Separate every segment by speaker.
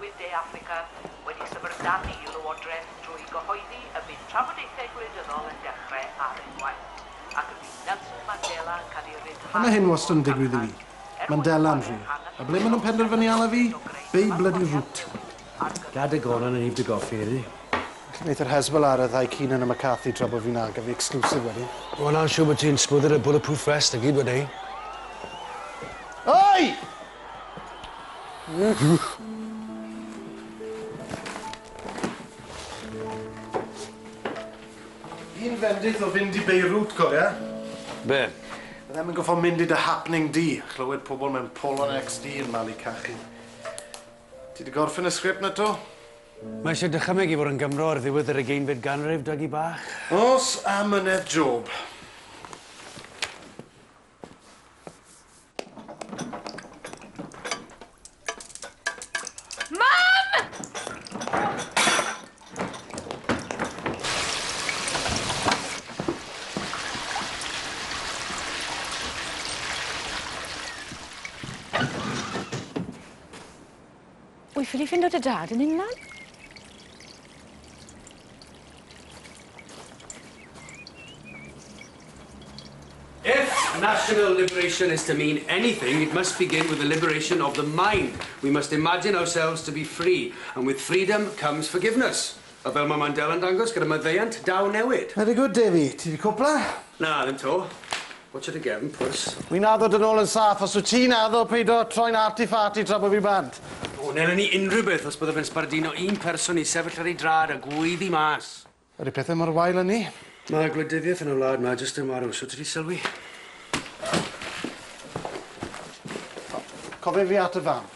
Speaker 1: Newydd De Affrica wedi syfrdanu i Lywodraeth drwy gyhoeddi y bydd trafodaethau gwleidyddol yn dechrau ar unwaith. Ac y bydd Nelson Mandela yn cael ei ryddhau...
Speaker 2: Mae hyn wastad yn digwydd i fi. Mandela'n fi. A ble maen nhw'n penderfynu ala fi? Bay bloody root.
Speaker 3: Gad y goron yn eib dy goffi, ydy?
Speaker 2: Wneith yr Hezbollah ar y ddau Keenan a McCarthy tra bod fi'n agaf fi exclusive wedyn.
Speaker 3: Wel, na'n siŵr bod ti'n sbwydder y bulletproof vest a gyd wedi.
Speaker 2: Oi! Un fendith o fynd i Beirut, cofia?
Speaker 3: Be?
Speaker 2: Byddem yn goffo mynd i dy happening di. Clywed pobl mewn Polon XD yn malu cachu. Ti wedi gorffen y sgript na to?
Speaker 3: Mae eisiau dychymyg i fod yn Gymro ar ddiwedd yr 20fed ganrif, Dougie bach.
Speaker 2: Os a mynedd Job.
Speaker 4: Wyf ffili ffindo dy dad yn unman?
Speaker 3: If national liberation is to mean anything, it must begin with the liberation of the mind. We must imagine ourselves to be free, and with freedom comes forgiveness. A fel mae Mandela'n dangos gyda maddeiant daw newid.
Speaker 2: Very good, Davey. Ti wedi cwpla?
Speaker 3: Na, ddim to. Watch it again, pwrs.
Speaker 2: Wi'n addo dyn ôl yn saff, os wyt ti'n addo peido troi'n artifati tra bod fi bant.
Speaker 3: O, nelen ni unrhyw beth os bydde fe'n sbardino un person i sefyll ar ei drad a gwyddi mas.
Speaker 2: Ydy pethau mor wael yn ni?
Speaker 3: Mae gwleidyddiaeth yn y wlad ma, jyst yn marw, so ti di sylwi?
Speaker 2: Cofio fi at y fan.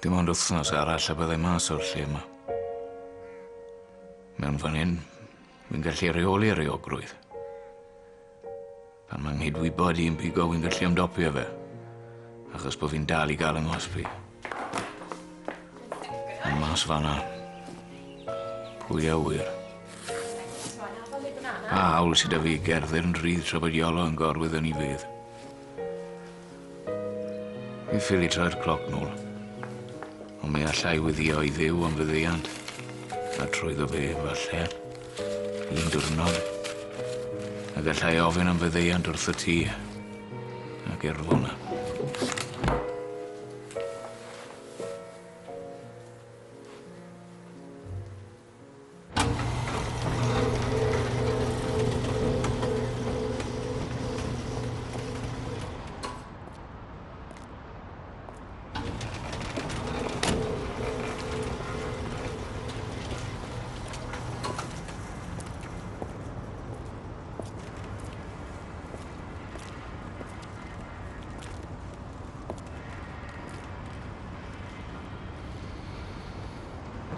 Speaker 5: Dim ond wythnos arall a byddai mas o'r lle yma. Mewn fan hyn, fi'n gallu reoli reogrwydd. Pan mae'n nghydwybod i'n pigo, fi'n gallu ymdopi fe, achos bod fi'n dal i gael yng nghosbi. Ond mas fanna, pwy a wir. A hawl sydd â fi gerdded yn rhydd tra bod Iolo yn gorwydd yn ei fydd. Fi ffili tra'r cloc nôl. Ond mae allai wyddio i ddew am fyddeiant, a trwyddo fe, falle, un diwrnod, a gallai ofyn am fyddeiant wrth y tŷ, ac erfona.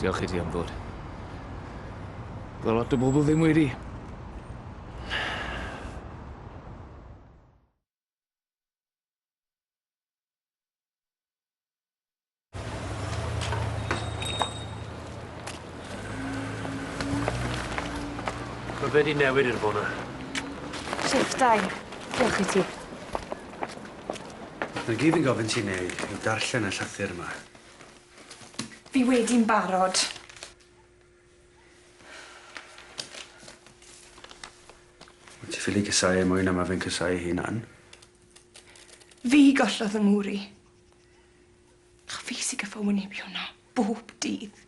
Speaker 5: Diolch i ti am ddod. Fel lot o bobl ddim wedi.
Speaker 3: Mae fe di newid i'r bona.
Speaker 4: Shift dau. Diolch i ti.
Speaker 3: Mae'n gyd yn gofyn ti'n neud yw darllen y llythyr yma.
Speaker 4: Fi wedi'n barod.
Speaker 3: Wyt ti ffili cysau e mwy na mae fe'n cysau ei hunan?
Speaker 4: Fi gollodd yng ngwri. A fi sy'n gyffawynebio hwnna bob dydd.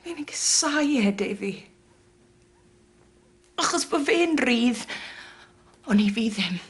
Speaker 4: Fi'n cysau e, Davey. Achos bod fe'n rydd, ond i fi ddim.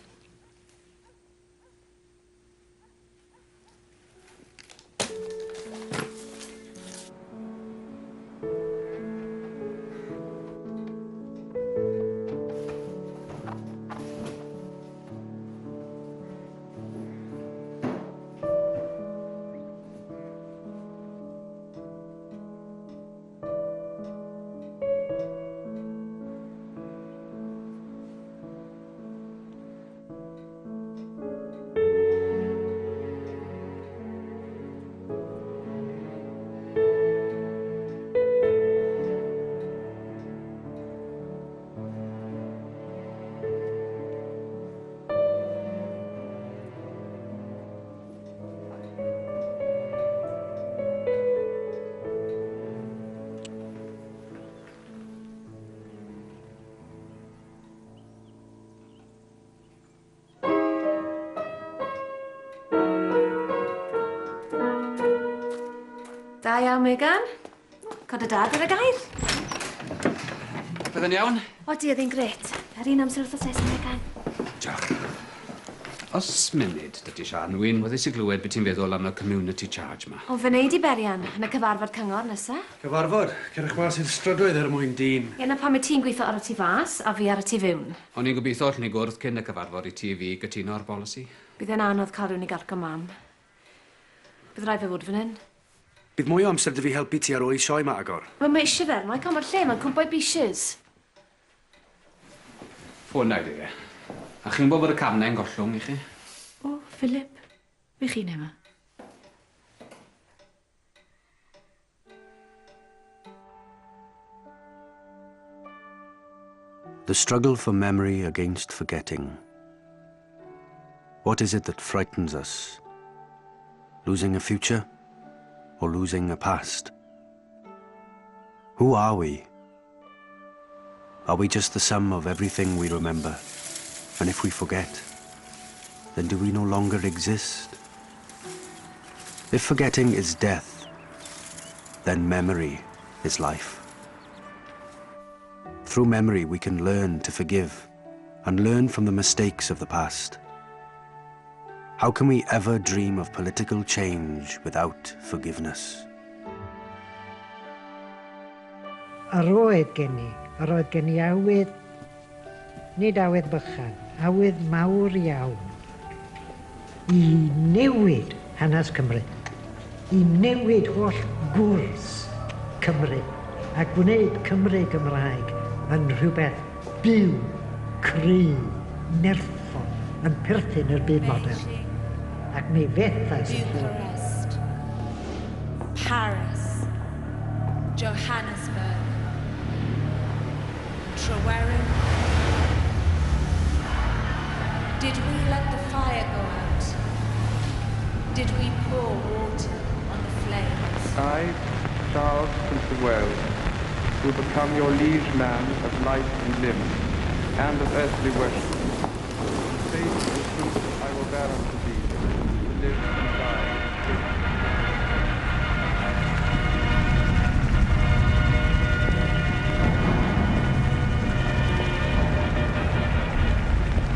Speaker 6: Da iawn, Megan. Cod y dad ar y gair.
Speaker 3: Bydde'n iawn?
Speaker 6: O, di, oedd hi'n gret. Ar un amser wrth nes, Megan.
Speaker 3: Diolch. Os munud dydy Sian, wy'n wyddys i glywed beth ti'n feddwl am y community charge ma.
Speaker 6: O, fy neud i berian yn y cyfarfod cyngor nesa.
Speaker 3: Cyfarfod? Cerwch mas i'r strydoedd er mwyn dyn.
Speaker 6: Ie, pam y ti'n gweithio ar y tu fas, a fi ar y tu fewn.
Speaker 3: O'n i'n gobeithio allan ni gwrdd cyn y cyfarfod i ti fi gytuno ar bolisi.
Speaker 6: Bydd e'n anodd cael rhywun i garco mam. Bydd rhaid fe fod fan hyn.
Speaker 3: Bydd mwy o amser dy fi helpu ti ar ôl i sioe ma agor.
Speaker 6: Wel, mae eisiau fel, mae'n cael mor lle, mae'n cwmpo i bishes.
Speaker 3: Ffôn naid i fe. A chi'n gwybod bod y camnau'n gollwng i chi?
Speaker 6: O, Philip, fi chi'n yma.
Speaker 7: The struggle for memory against forgetting. What is it that frightens us? Losing a future or losing a past? Who are we? Are we just the sum of everything we remember? And if we forget, then do we no longer exist? If forgetting is death, then memory is life. Through memory, we can learn to forgive and learn from the mistakes of the past. How can we ever dream of political change without forgiveness?
Speaker 8: Yr oedd gen i awydd, nid awydd bychan, awydd mawr iawn i newid hanes Cymru, i newid holl gwrs Cymru, a gwneud Cymru Gymraeg yn rhywbeth byw, cry, nerthol, yn perthyn i'r byd modern. Ac mi fethais yn
Speaker 9: Bucharest, Paris, Johannesburg, Treweryn. Did we let the fire go out? Did we pour water on the flames?
Speaker 10: I, Charles, Prince of Wales, will become your liege man of life and limb, and of earthly worship. Faith and truth I will bear unto thee, to live and die.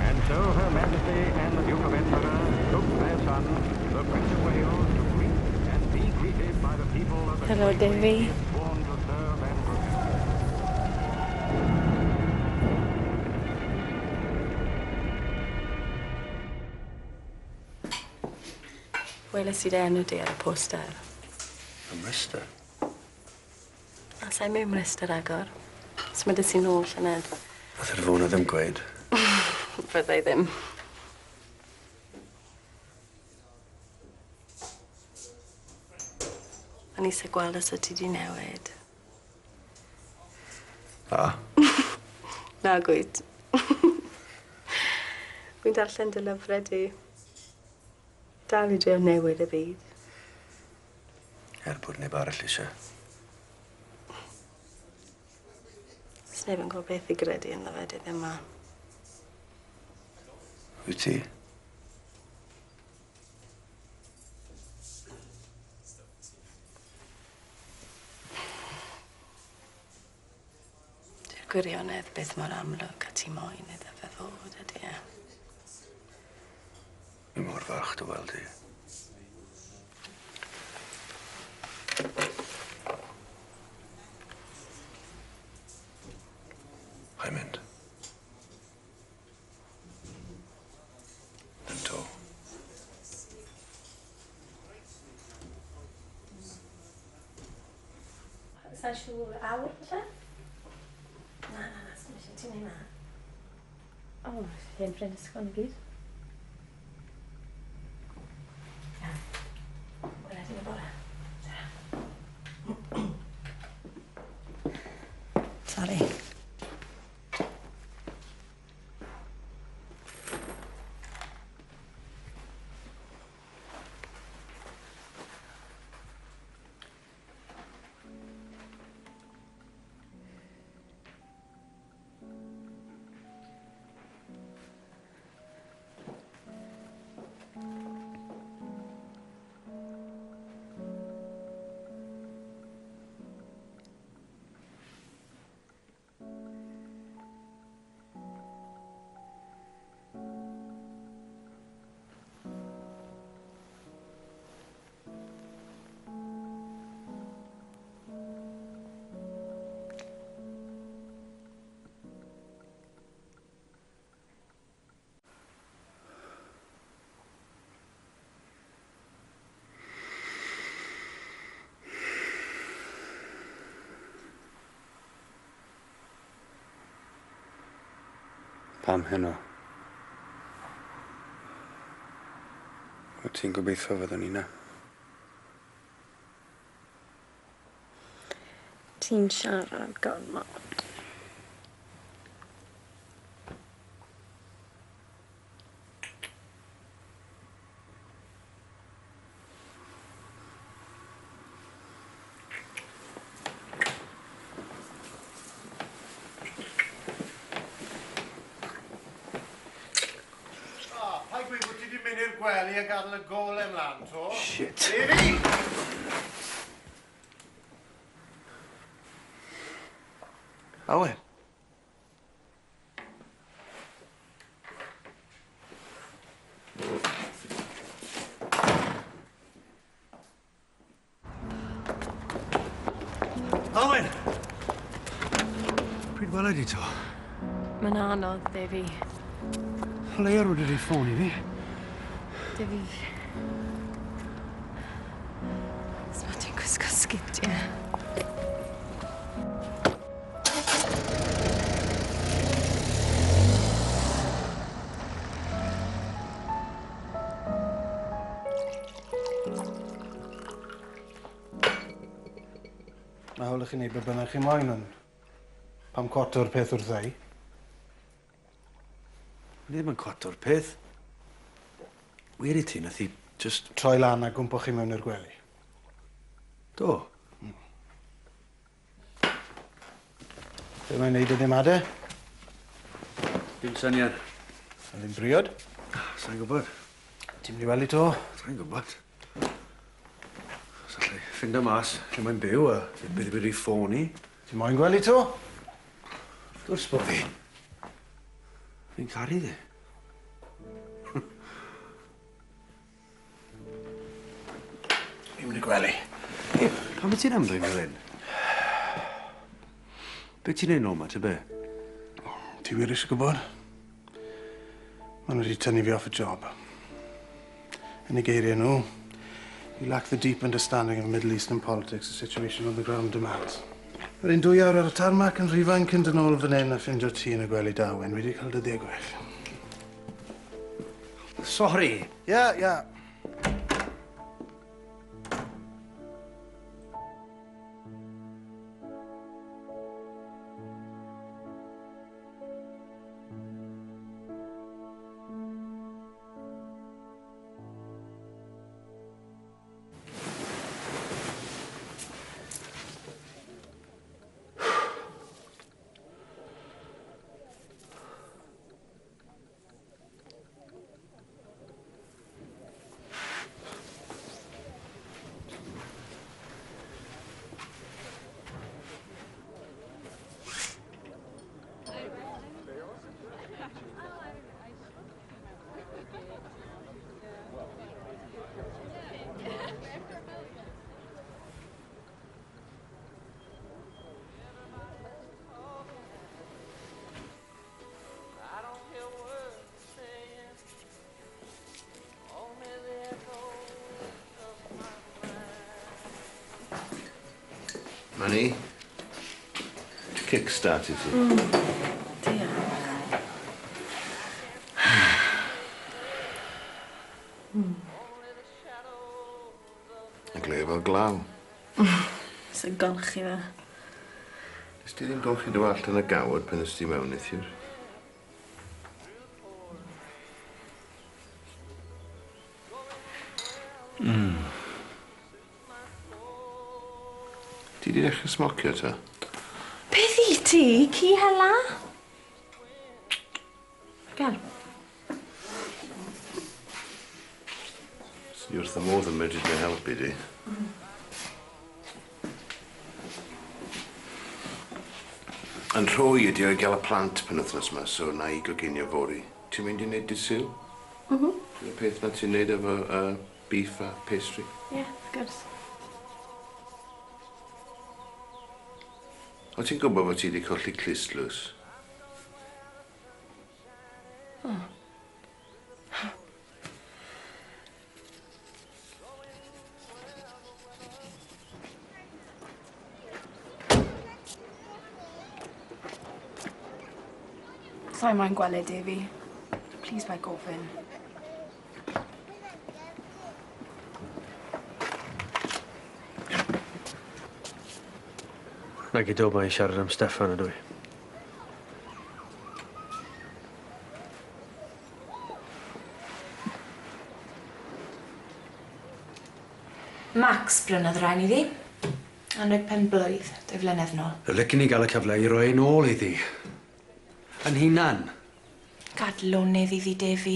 Speaker 11: And so Her Majesty and the Duke of Edinburgh took their son, the Prince of Wales, to greet and be greeted by the people of the
Speaker 9: Hello, Davy.
Speaker 11: sworn to serve and protect.
Speaker 9: Weles i dy enw di ar y poster.
Speaker 7: Ymryster?
Speaker 9: A sa'i mewn mryster agor. Symud ys i'n ôl, Llaned.
Speaker 7: Nath yr fôn o ddim gweud.
Speaker 9: Fyddai ddim. O'n i eisiau gweld os ydy di newid.
Speaker 7: A?
Speaker 9: Na gwyt. Wy'n darllen dy lyfrau di. Dal i drio newid y byd.
Speaker 7: Bod neb arall eisiau.
Speaker 9: Sneb yn gwybod beth i gredu yn ddo dydd yma.
Speaker 7: Wyt ti?
Speaker 9: Di'r gwirionedd beth mor amlwg a ti moyn iddo fe fod ydy e.
Speaker 7: Fi mor fach dy weld ti. Ha'i mynd. Yn to.
Speaker 6: Sa'n siŵr awr, lle? Na, sy'n eisiau ti'n ei na. O, hen ffrind ysgol i gyd. Wedi y bore. Sorry.
Speaker 7: Pam heno? Wyt ti'n gobeithio fyddwn ni na?
Speaker 6: Ti'n siarad gormod.
Speaker 2: Pa'i gweud bod ti wedi mynd i'r gwely a gadael y gole ymlaen, to?
Speaker 7: Shit.
Speaker 2: Davy! Awen. Awen!
Speaker 7: Pryd wela di to?
Speaker 6: Mae'n anodd, Defi.
Speaker 7: Leia wedi rhaid ffôn i fi.
Speaker 6: Defi... Sma ti'n gwisgo sgidiau.
Speaker 2: Mae hawl i chi wneud be bynnag chi moyn, ond pam cwato'r peth wrtha i?
Speaker 7: Ni ddim yn cwato'r peth. Wir i ti, nath i just...
Speaker 2: Troi lan a gwmpo chi mewn i'r gwely.
Speaker 7: Do?
Speaker 2: Be mae'n neud y ddim ade?
Speaker 7: Dim syniad.
Speaker 2: A ddim briod?
Speaker 7: Sa'n gwybod.
Speaker 2: Ti'n mynd i weld i to?
Speaker 7: Sa'n gwybod. Sa'n lle ffind o mas lle mae'n byw a beth wedi ffôn i.
Speaker 2: Ti'n moyn gweld i to?
Speaker 7: Dwi'n sbod fi. Fi'n caru ddi.
Speaker 2: Fi'n mynd i gwely.
Speaker 7: Ie, pam wyt ti'n ymddwyn fel hyn? Be ti'n neud nôl ma, ty be?
Speaker 2: Ti wir eisiau gwybod? Maen nhw wedi tynnu fi off y job. Yn ei geiriau nhw, you lack the deep understanding of Middle Eastern politics, the situation on the ground demands. Yr un 2 awr ar y tarmac yn rhifan cyn dyn ôl fan hyn a ffindio ti yn y gwely Dawen. Wedi cael dy ddegwech.
Speaker 7: Sorry.
Speaker 2: Ia.
Speaker 12: Manny, kick-started it. Y gle fel glaw.
Speaker 6: Sy'n golchi fe.
Speaker 12: Ys ti ddim golchi dy wallt yn y gawod pen ys ti mewn eithiwr? Ti di dechrau smocio ta?
Speaker 6: Beth i ti? Ci hela? Gael.
Speaker 12: Ni wrth y modd yn medru me helpu di. Yn rhoi ydi o'i gael y plant pen wythnos yma, so na i goginio fori. Ti'n mynd i wneud dydd Sul? Y peth na ti'n neud efo beef a pastry?
Speaker 6: Ie, wrth gwrs.
Speaker 12: O ti'n gwybod bod ti wedi colli clistlws?
Speaker 4: Sai moyn gweld Devi. Please bai gofyn.
Speaker 7: Na gyd o bai siarad am Steffan ydw i.
Speaker 4: Max brynodd rhaen iddi. Anreg pen blwydd, 2 flynedd nôl.
Speaker 7: Y licen i gael y cyfle i roi nôl iddi. Yn hunan.
Speaker 4: Gadlonydd iddi Devi.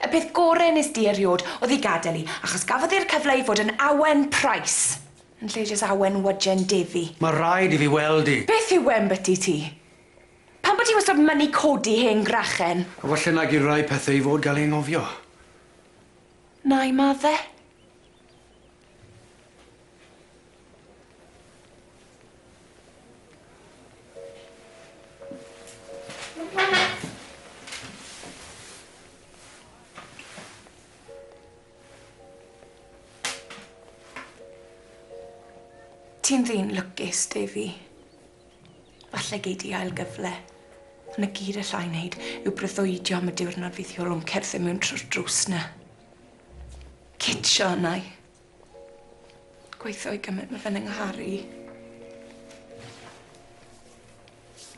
Speaker 4: Y peth gorau nes di eriod oedd i gadael i, achos gafodd i'r cyfle i fod yn Awen Price. Yn lle jyst Awen Wydgen Devi.
Speaker 7: Mae rhaid i fi weld i.
Speaker 4: Beth yw embyti ti? Pan bod ti wastad mynnu codi hen grachen?
Speaker 7: A falle nag i rai pethau i fod gael ei ngofio.
Speaker 4: Na i madde. Ti'n ddyn lwcus, Devi. Falle gei di ail gyfle. Ond y gyd allai wneud yw breuddwydio am y diwrnod fydd hiolwm cerdded mewn trwy'r drws na. Citsio yna. Gweithio i gymryd mae fe'n yngharu.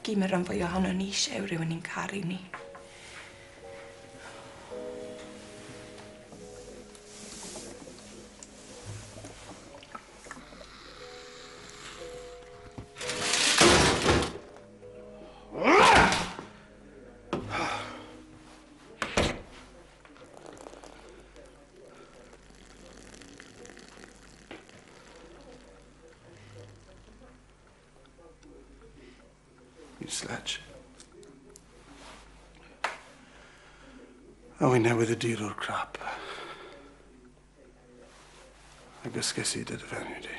Speaker 4: Gymer rhan fwy ohono ni eisiau yw rhywun i'n caru ni.
Speaker 2: Sledge. A wy'n newydd y dir o'r crap. A gysges i dy dyfennu di.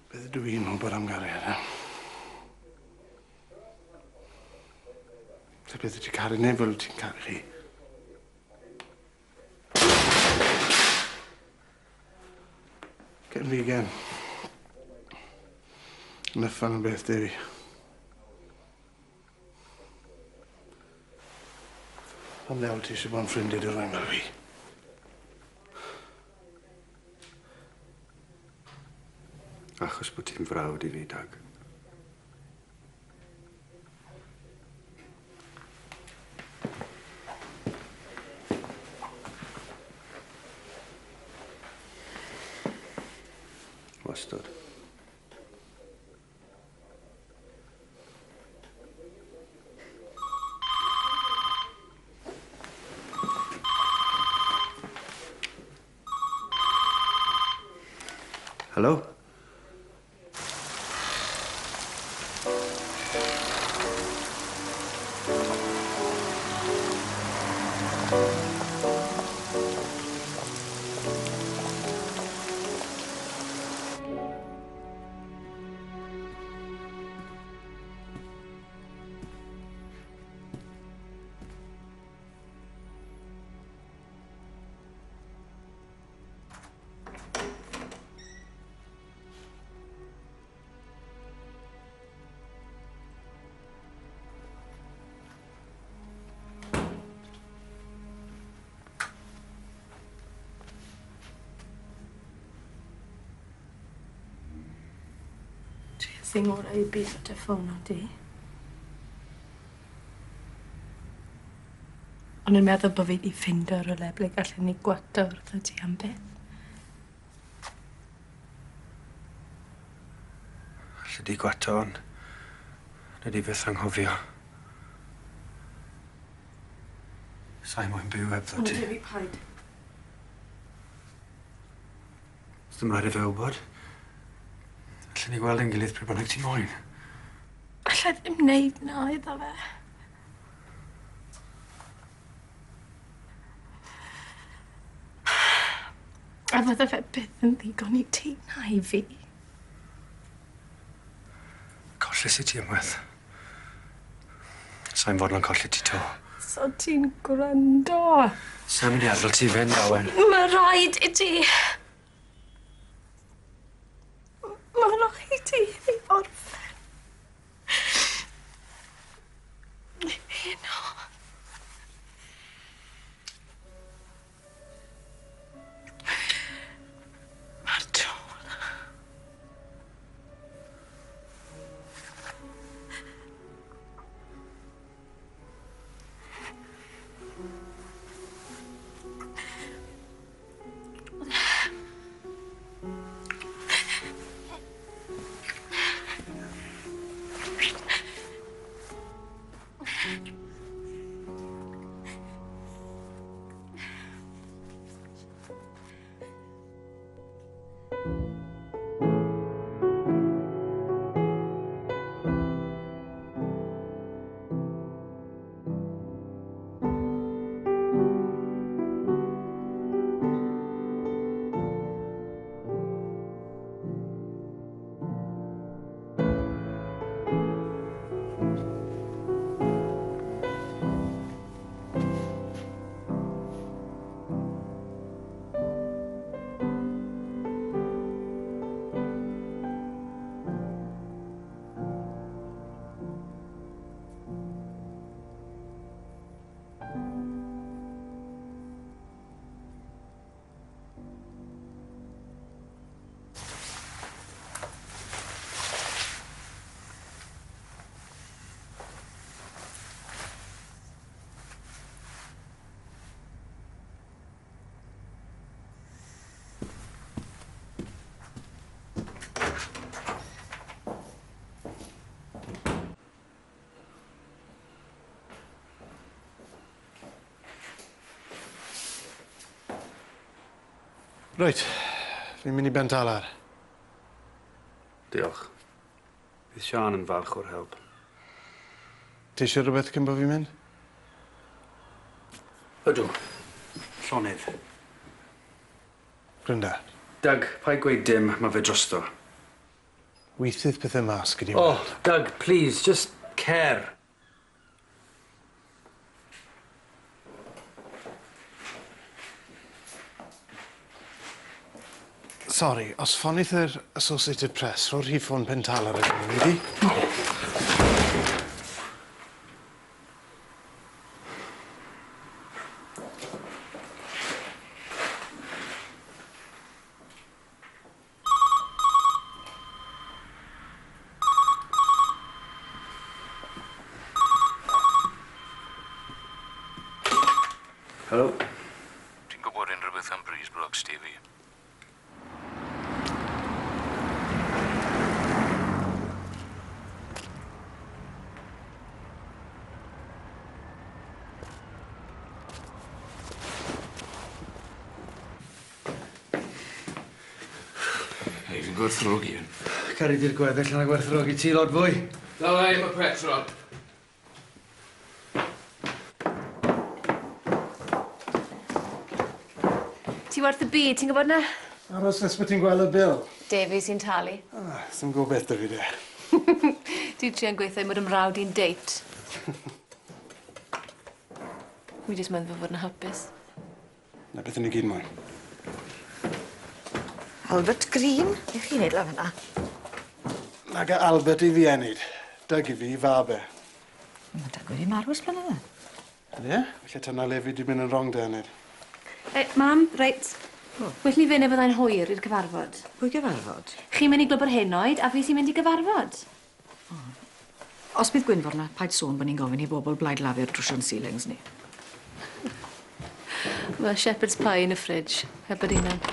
Speaker 2: Beth ydw i'n meddwl bod am gariad, e? Ta beth ydy caru neu fel ti'n caru chi? Gen fi gen. Nyffan yn beth, Devi. Pam ddewl ti eisiau bod yn ffrindiau dy rhain fel fi?
Speaker 7: Achos bod ti'n frawd i fi, Doug. Wastad. Hello?
Speaker 4: Thing orau i byd dy ffôn o di. Ond yn meddwl bod fi di ffindo rhywle ble gallen ni gwato wrtho ti am beth.
Speaker 7: Alle di gwato ond na di byth anghofio. Sa'i moyn byw hebddo ti.
Speaker 4: Ond fi paid.
Speaker 7: Os dim rhaid i fe wybod. Allen ni gweld ein gilydd pryd bynnag ti moyn.
Speaker 4: Alla ddim wneud na iddo fe. A fydda fe byth yn ddigon i ti na i fi.
Speaker 7: Collus i ti ymwedd. Sa'n fod na'n colli ti to.
Speaker 4: So ti'n gwrando?
Speaker 7: Sa'n mynd i adael ti fynd, Awen.
Speaker 4: Mae rhaid i ti. Mae rhaid i fi orffen. Heno. Mae'r tro.
Speaker 2: Reit, fi'n mynd i Bentalar.
Speaker 3: Diolch. Bydd Sian yn falch o'r help.
Speaker 2: Ti eisiau rhywbeth cyn bo fi'n mynd?
Speaker 3: Ydw. Llonydd.
Speaker 2: Grynda.
Speaker 3: Doug, paid gweud dim, mae fe drosto.
Speaker 2: Weithydd pethau mas gyda
Speaker 3: Oh, Doug, please, just care.
Speaker 2: Sori, os ffonith yr Associated Press, rho'r rhif ffôn Bentalar ydyn nhw, wedi?
Speaker 3: Helo?
Speaker 5: Ti'n gwybod unrhyw beth am Breeze Brooks, Stevie? Ei, fi'n gwerthrogi yn.
Speaker 3: Cari di'r gweddill yna gwerthrogi ti lot fwy.
Speaker 5: Dal ei, mae petrol.
Speaker 9: Ti werth y byd, ti'n gwybod na?
Speaker 2: Aros nes bod ti'n gweld y bil.
Speaker 9: Defi sy'n talu.
Speaker 2: Sy'n gwybod beth dy fi de.
Speaker 9: Dwi'n tria'n gweithio i mod ymrawd i'n date. Mi jyst meddwl fod yn hapus.
Speaker 2: Na beth yn i gyd moyn.
Speaker 13: Albert Green? Neu chi'n neud laf yna?
Speaker 2: Nag e Albert i fi enid. Doug i fi, fabe.
Speaker 13: Mae Doug wedi marw ys blynydde.
Speaker 2: Ie? Felly tyna le fi di mynd yn rong da enid.
Speaker 9: Mam, reit. Well ni fynd efo dda'n hwyr i'r cyfarfod.
Speaker 13: Pwy gyfarfod?
Speaker 9: Chi'n mynd i glwb yr henoed, a fi sy'n mynd i gyfarfod.
Speaker 13: Os bydd Gwynfor na, paid sôn bod ni'n gofyn i bobl blaid lafu'r drwsion ceilings ni.
Speaker 9: Mae shepherd's pie yn y ffridge, heb yr unan.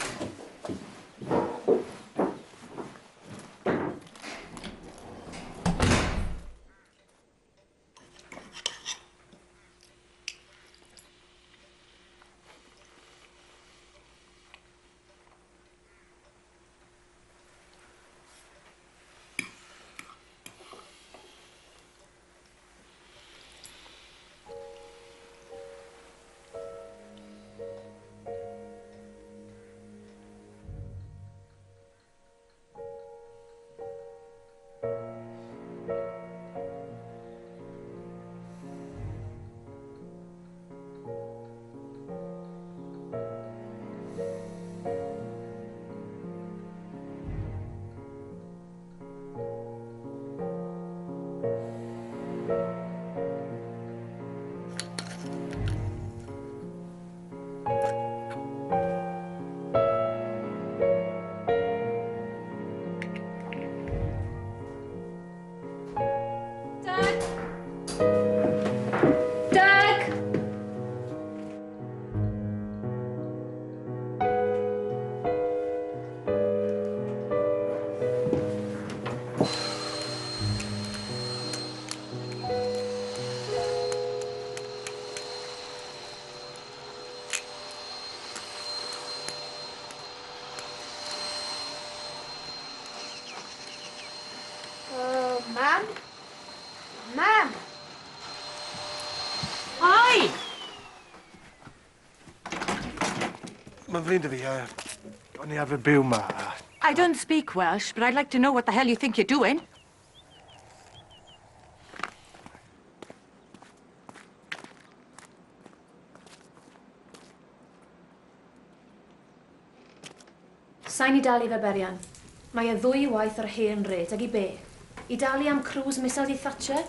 Speaker 6: Mam!
Speaker 4: Oi!
Speaker 2: Mae'n flin dy fi, o'n i arfer byw ma.
Speaker 13: I don't speak Welsh, but I'd like to know what the hell you think you're doing.
Speaker 6: Sa'n I dalu fe berian. Mae e 2 waith o'r hen red, ag I be? I dalu am cruise misal di Thatcher?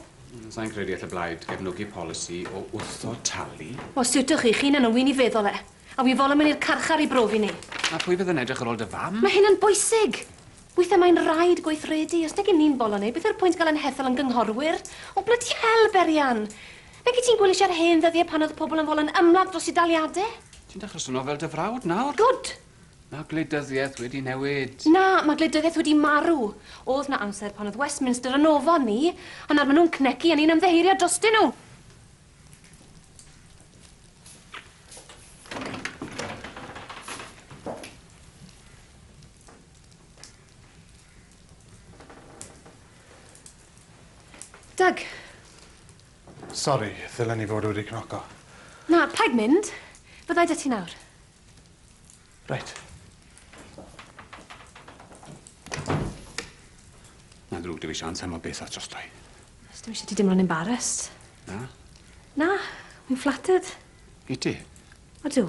Speaker 3: Sa'n credu all y blaid gefnogi polisi o wrtho talu.
Speaker 6: O, siwtwch chi, chi'n yn wyn I feddwl e. A wi fol yn mynd i'r carchar I brofi ni.
Speaker 3: A pwy fydd yn edrych ar ôl dy fam?
Speaker 6: Mae hyn yn bwysig. Weithiau mae'n rhaid gweithredu. Os nag ni'n bolo neu, beth yw'r pwynt gael yn hethol yn gynghorwyr? O, bloody hell, berian. Nag I ti'n gwylio siar hen ddyddiau pan oedd pobl yn fol yn ymladd dros I daliadau?
Speaker 3: Ti'n dechrau swnio fel dy frawd nawr?
Speaker 6: Good.
Speaker 3: Mae gwleidyddiaeth wedi newid.
Speaker 6: Na, mae gwleidyddiaeth wedi marw. Oedd na amser pan oedd Westminster yn ofon ni, a nawr maen nhw'n cnecu a ni'n ymddeheirio drostyn nhw. Doug.
Speaker 2: Sori, ddylen ni fod wedi cnoco.
Speaker 6: Na, paid mynd. Byddai dy ti nawr.
Speaker 2: Reit.
Speaker 3: Na ddrwg dy fi sian, sa'n mo beth at drostau.
Speaker 6: Os dim eisiau ti dimlo'n embarrassed.
Speaker 3: Na?
Speaker 6: Na, wy'n flattered.
Speaker 3: I ti?
Speaker 6: Odw.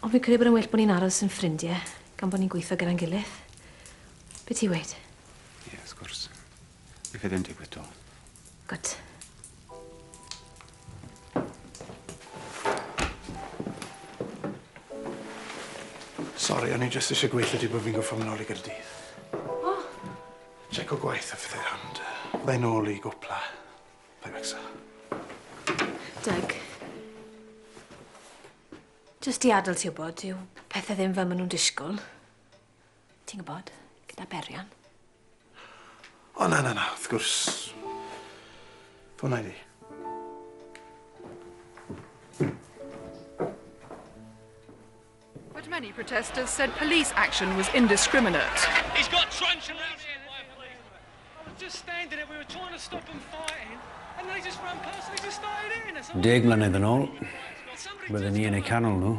Speaker 6: Ond fi'n credu bod yn well bod ni'n aros yn ffrindiau, gan bod ni'n gweithio gyda'n gilydd. Be ti weid?
Speaker 3: Ie, wrth gwrs. Beth fydd yn digwydd to?
Speaker 6: Good.
Speaker 2: Sori, o'n i jyst eisiau gweithio di bod fi'n goffo mynd nôl I Gaerdydd.
Speaker 6: O!
Speaker 2: Check o gwaith a pethau, ond ddau nôl I gwpla. Ddau becsa.
Speaker 6: Doug. Just I adael ti wybod, yw pethau ddim fel maen nhw'n disgwyl. Ti'n gwybod, gyda berian.
Speaker 2: O, na, wrth gwrs. Ffona I di.
Speaker 14: But many protesters said police action was indiscriminate.
Speaker 15: He's got truncheon around here, please. I was just standing there, we were trying to stop them fighting, and they just ran past and they just started hitting us.
Speaker 7: 10 mlynedd yn ôl, byddwn ni yn eu canol nhw.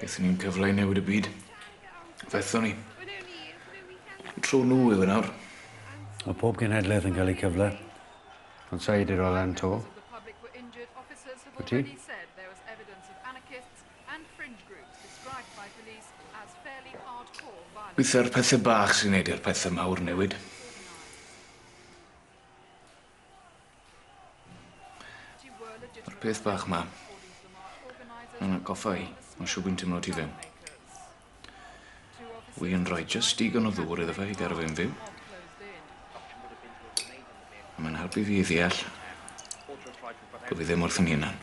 Speaker 5: Gaethon ni'n cyfle I newid y byd. Fethon ni. Tro nhw yw nawr.
Speaker 7: O pob cenhedlaeth yn cael ei cyfle. Ond sa I di roedd e'n to. Wyt ti?
Speaker 5: Gweithio'r pethau bach sy'n neud i'r pethau mawr newid. Yr peth bach ma. Yn goffa I, ond siw bwy'n tymlo ti fewn. Wi yn rhoi just digon o ddŵr iddo fe I gael fe'n fyw. A mae'n helpu fi I ddeall bod fi ddim wrth yn hunan.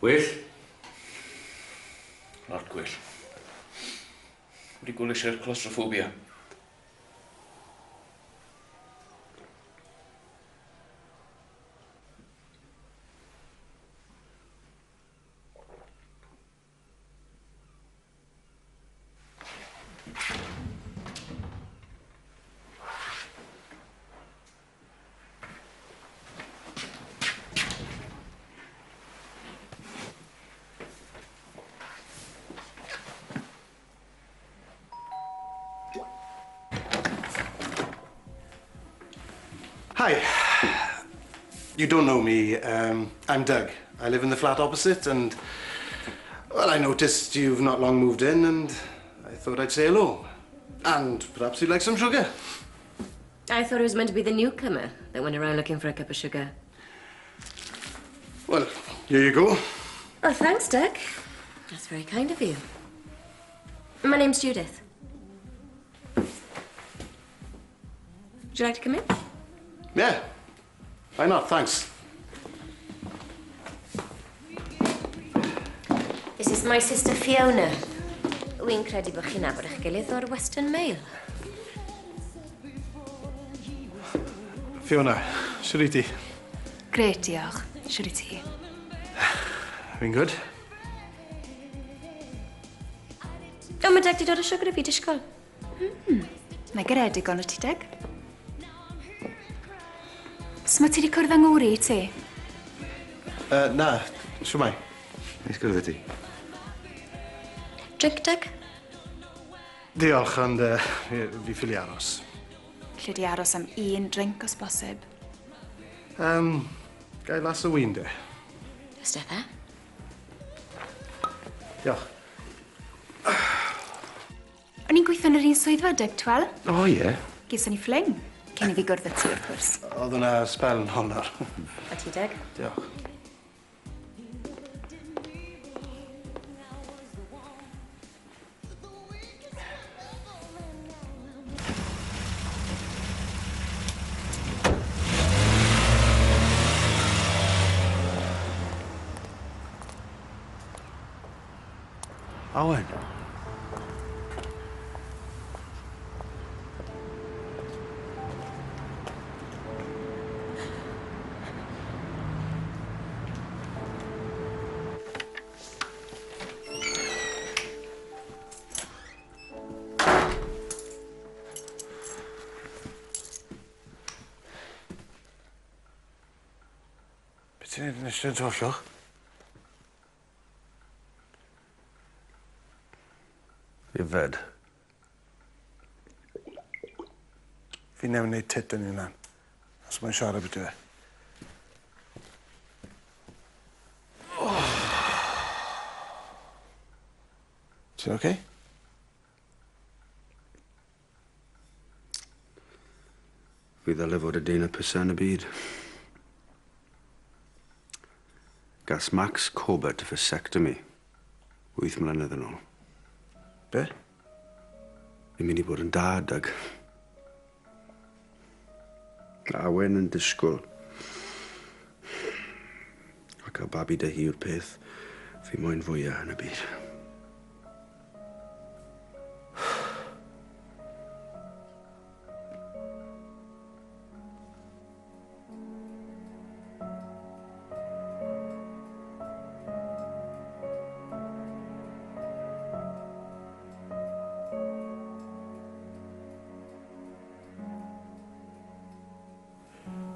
Speaker 5: Gwyll? Lot gwyll. Wedi gwylio eisiau'r claustrophobia.
Speaker 2: Hi. You don't know me. I'm Doug. I live in the flat opposite, and, well, I noticed you've not long moved in, and I thought I'd say hello. And perhaps you'd like some sugar.
Speaker 16: I thought it was meant to be the newcomer that went around looking for a cup of sugar.
Speaker 2: Well, here you go.
Speaker 16: Oh, thanks, Doug. That's very kind of you. My name's Judith. Would you like to come in?
Speaker 2: Yeah. Why not? Thanks.
Speaker 16: This is my sister Fiona. Wi'n credu bod chi'n nabod eich gilydd o'r Western Mail.
Speaker 2: Fiona, siwr i ti?
Speaker 9: Gret, diolch. Siwr i ti.
Speaker 2: Fi'n good.
Speaker 16: O, mae Deg di dod o siwgr i fi disgwyl.
Speaker 9: Mae garedig ond y ti, Deg. So mae ti wedi cwrdd angwri i ti?
Speaker 2: Na, siw mai.
Speaker 7: Neis gwrdd ti.
Speaker 16: Drink, Deg?
Speaker 2: Diolch, ond fi ffili aros.
Speaker 9: Lle di aros am un drink os bosib.
Speaker 2: Gai las o wyn, de.
Speaker 16: Ystedda?
Speaker 2: Diolch.
Speaker 9: O'n i'n gweithio yn yr un swyddfa, Deg, twel?
Speaker 7: O, ie.
Speaker 9: Geson ni ffling. Cyn i fi gwrdd y ti, wrth gwrs.
Speaker 2: Oedd hwnna spel yn honor.
Speaker 16: A ti, Deg?
Speaker 2: Diolch.
Speaker 7: Owen.
Speaker 2: Beth ti'n neud yn eistedd trollwch?
Speaker 7: Yfed.
Speaker 2: Fi newydd wneud tit yn unan. Os mae'n siarad beth yw e. Ti'n oce?
Speaker 7: Fi ddyle fod y dyn y pysa yn y byd. Gas Max Corbett vasectomy 8 mlynedd yn ôl.
Speaker 2: Be?
Speaker 7: Fi'n mynd i bod yn dad ag... Awen yn disgwyl. A cael babi dy hi yw'r peth fi moyn fwyaf yn y byd.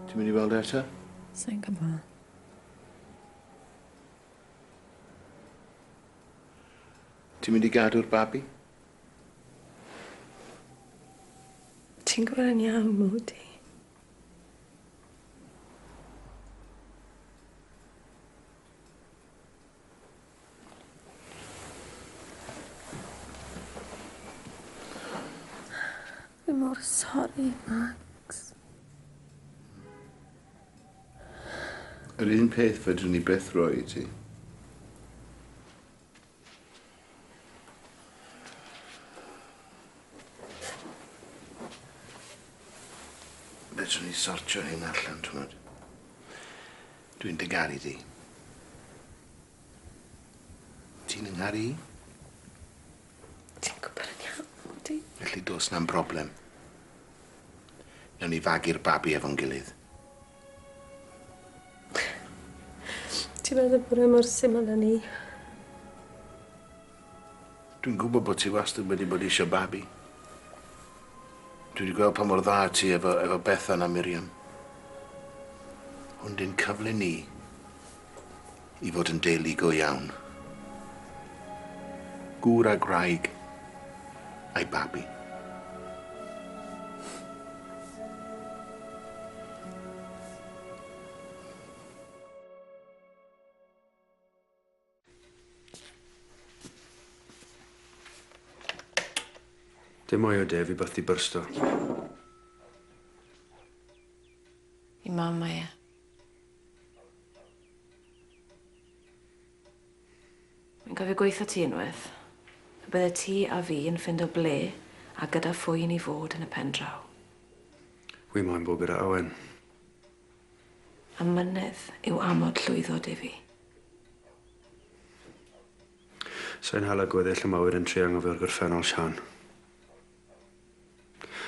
Speaker 12: Ti'n mynd i weld e eto?
Speaker 6: Sa'n gwybod.
Speaker 12: Ti'n mynd i gadw'r babi?
Speaker 4: Ti'n gwybod yn iawn, Modi? Fi mor sori, Max.
Speaker 12: Yr un peth fydrwn ni byth roi i ti. Fedrwn ni sortio hyn allan, twmod. Dwi'n digaru di. Ti'n yngharu i?
Speaker 4: Ti'n gwybod yn iawn, Modi?
Speaker 12: Felly dos na'n broblem. Nawn ni fagu'r babi efo'n gilydd.
Speaker 4: Ti'n meddwl bod e mor syml â ni?
Speaker 12: Dwi'n gwybod bod ti wastad wedi bod eisiau babi. Dwi wedi gweld pa mor dda ti efo Bethan a Miriam. Hwn di'n cyfle ni i fod yn deulu go iawn. Gŵr a graig a'i babi.
Speaker 7: Dim mwy o de, fi byth i byrsto.
Speaker 4: I mam mae e. Mi'n gofio gweithio ti unwaith. Y bydde ti a fi yn ffindo ble a gyda phwy ni fod yn y pen draw.
Speaker 7: Wi moyn bod gyda Owen.
Speaker 4: A mynydd yw amod llwyddod i fi.
Speaker 7: Sa'n hala gweddill y mawr yn tri anghofio'r gorffennol Sian.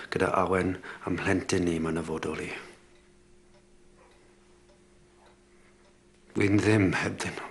Speaker 7: Gyda Awen am mhlentyn ni ma'n afodol i. Dwi'n ddim hebdyn nhw.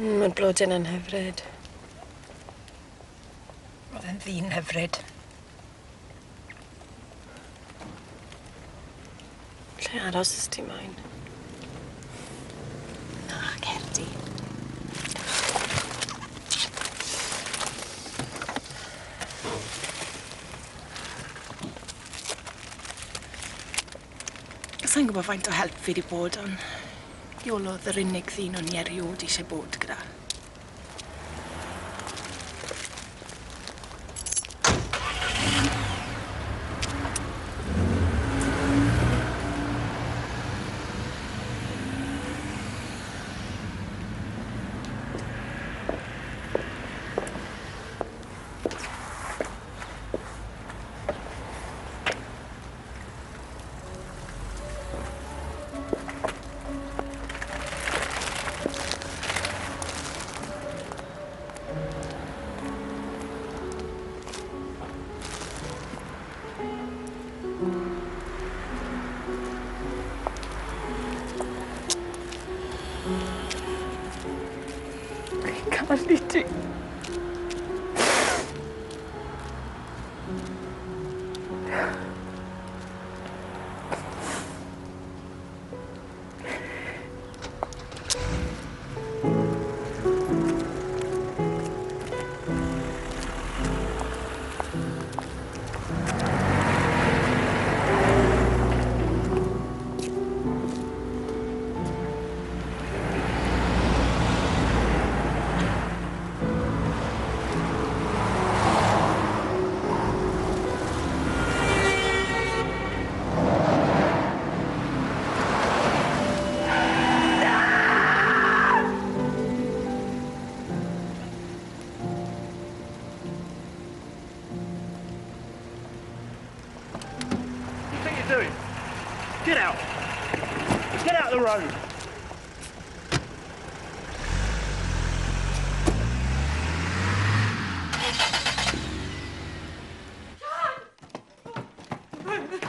Speaker 4: Mae'n blodyn yn hyfryd. Oedd e'n ddyn hyfryd. Lle aros ys ti moyn? Na, Cerdi. Sa'n gwybod faint o help fi wedi bod, ond Iolo oedd yr unig ddyn o'n i eriod eisiau bod gyda. Cael i ti.
Speaker 15: Doing? Get out! Get out the road!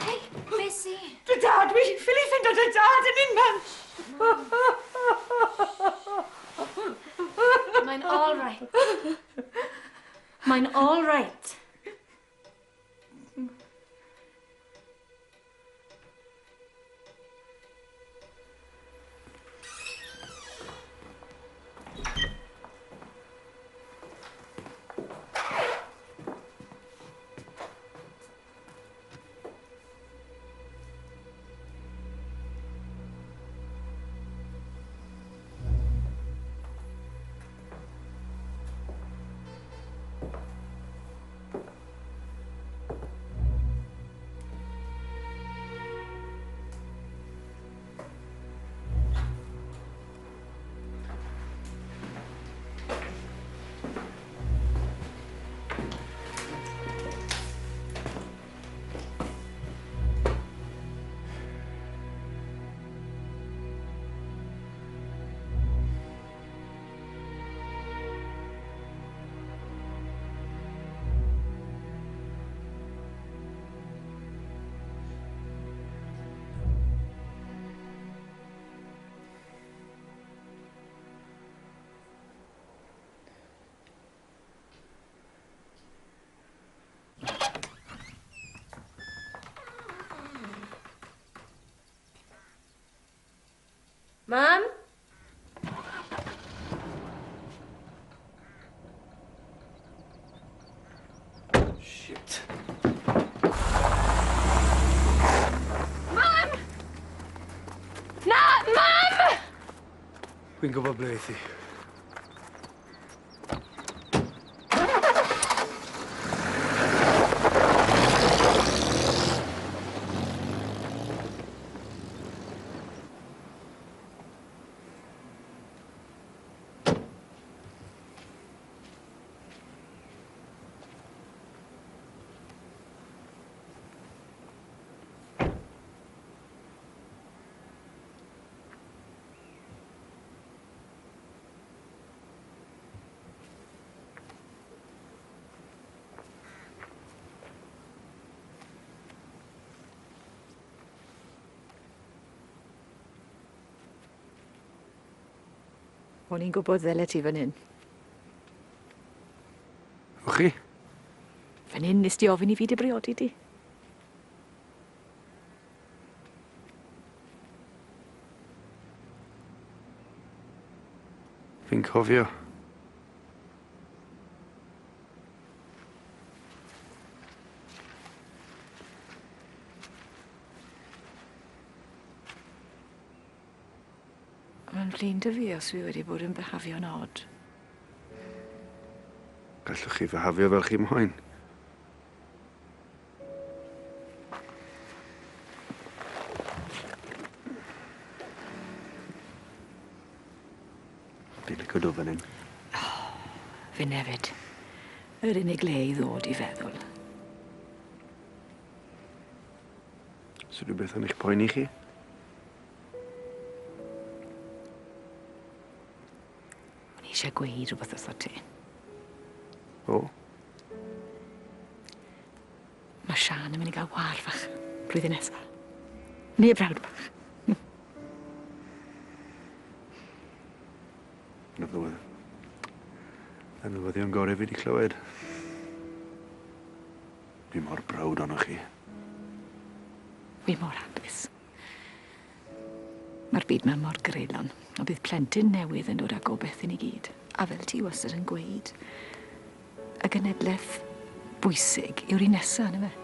Speaker 6: Hey, Bessie.
Speaker 4: Dy dad, ffili ffindo dy dad yn unman.
Speaker 6: Mae'n all right. Mae'n all right.
Speaker 16: Mum?
Speaker 3: Shit.
Speaker 6: Mum! Na, Mum!
Speaker 3: Dwi'n gwybod ble eith i.
Speaker 13: O'n i'n gwybod ddyle ti fan hyn.
Speaker 7: O chi?
Speaker 13: Fan hyn nes ti ofyn I fi dy briodi di.
Speaker 7: Fi'n cofio.
Speaker 13: Mae'n flin dy fi os fi wedi bod yn behafio'n od.
Speaker 7: Gallwch chi fyhafio fel chi moyn. Fi'n licio dod fan hyn.
Speaker 13: Fi nefyd. Yr unig le I ddod I feddwl.
Speaker 7: So rhywbeth yn eich poeni chi?
Speaker 13: O'n I eisiau gweud rhywbeth wrtho ti.
Speaker 7: O?
Speaker 13: Mae Sian yn mynd I gael war fach blwyddyn nesaf. Neu brawd bach.
Speaker 7: Yn newyddion gorau fi wedi clywed. Fi mor brawd o'noch chi.
Speaker 13: Fi mor hapus. Mae'r byd mewn mor greulon, a bydd plentyn newydd yn dod â gobeith I ni gyd. A fel ti wastad yn gweud, y genedlaeth bwysig yw'r un nesaf, yna fe?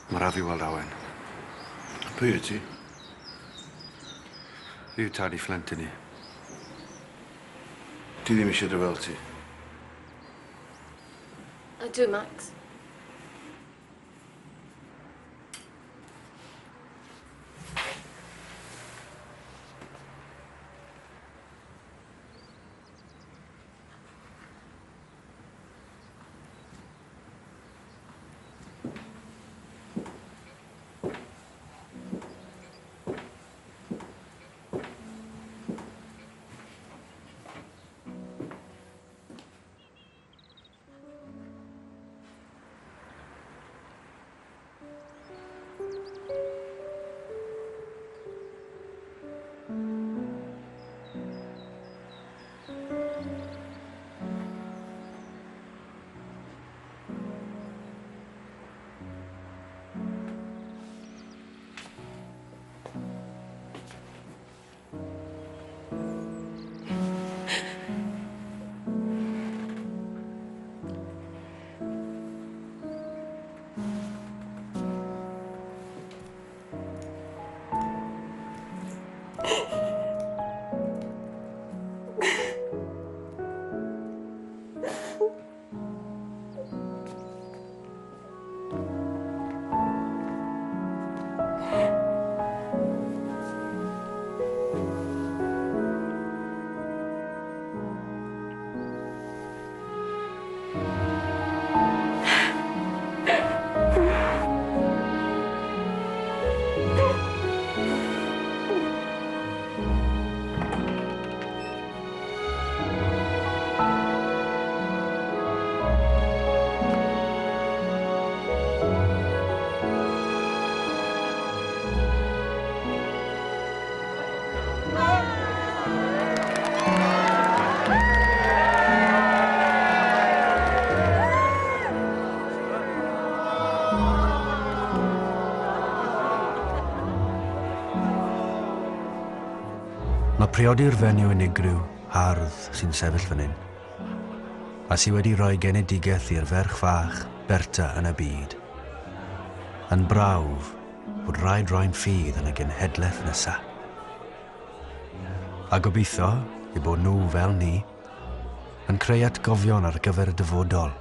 Speaker 7: Mae rhaid fi weld Awen.
Speaker 12: Pwy y ti?
Speaker 7: Fi yw tad I Flentyn ni.
Speaker 12: Ti ddim eisiau dy weld ti?
Speaker 16: I do, Max.
Speaker 7: Mae priodi'r fenyw unigryw, hardd, sy'n sefyll fan hyn. A sy wedi rhoi genedigaeth i'r ferch fach Berta yn y byd. Yn brawf bod rhaid rhaid ffydd yn y genhedlaeth nesaf. A gobeithio i bod nhw fel ni yn creu atgofion ar gyfer y dyfodol.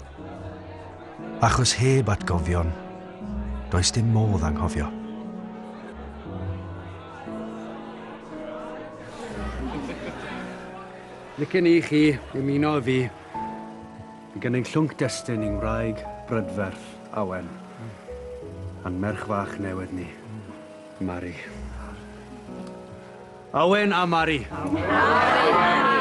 Speaker 7: Achos heb atgofion, does dim modd anghofio.
Speaker 3: Licen i chi ymuno â fi i gynnig llwnc destun i'n wraig brydferth Awen a'n merch fach newydd ni, Mari. Awen a Mari. Awen.